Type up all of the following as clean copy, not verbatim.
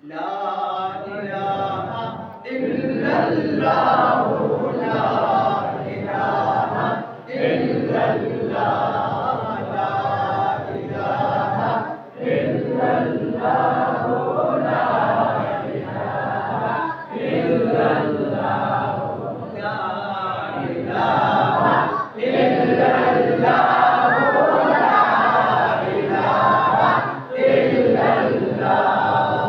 لا الہ الا اللہ لا الہ الا اللہ لا الہ الا اللہ لا الہ الا اللہ لا الہ الا اللہ الا اللہ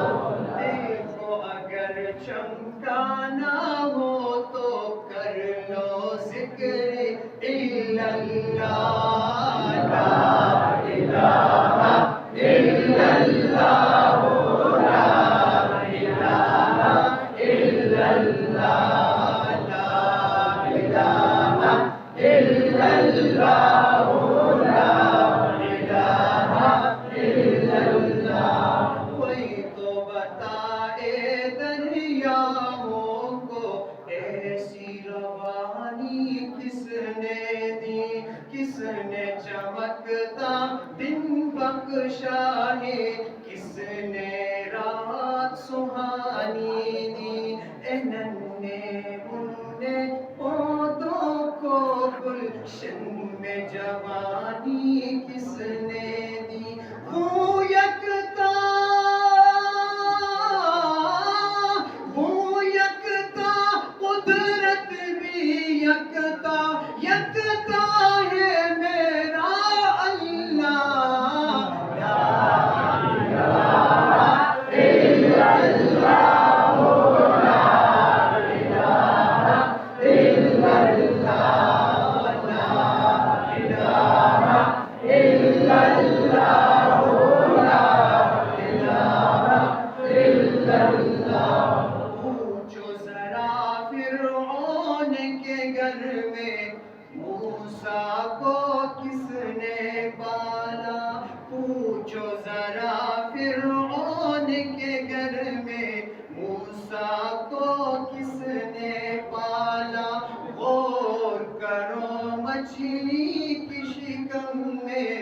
دیکھو اگر چمکانا ہو تو کر لو ذکر الا اللہ لا الہ الا اللہ لا الہ الا اللہ لا الہ الا اللہ کوئی تو بتائے دریاؤں کو ایسی روانی کس نے دی کس نے چمکتا دن بخشا ہے کس نے رات سہانی دی اے ننھے منھے پودوں کو گلشن میں جوانی کس نے دی وہ یکتا قدرت بھی یکتا یکتا ہے میرا اللہ لا الہ الا اللہ لا الہ الا اللہ لا الہ الا اللہ پوچھو ذرا فرعون کے گھر میں موسیٰ کو کس نے پالا پوچھو ذرا فرعون کے گھر میں موسیٰ کو کس نے پالا غور کرو مچھلی کی شکم میں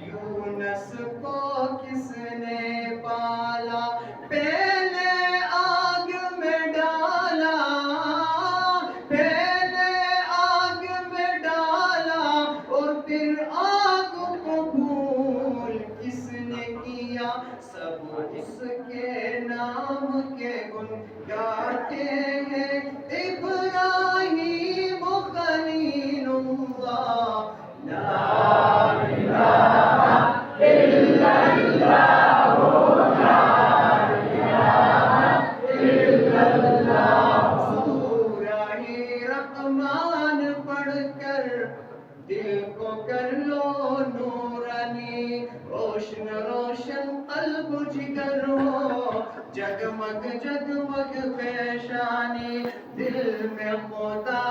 یونس کو کس نے پالا پہلے آگ میں ڈالا پہلے آگ میں ڈالا اور پھر آگ کو بھول کس نے کیا سب اس کے نام کے گن گاتے ہیں ابراہیم خلیل اللہ لا الہ الا اللہ سورہ رحمان پڑھ کر دل کو کر لو نورانی روشن روشن قلب جگر ہو جگمگ جگمگ پیشانی دل میں خدا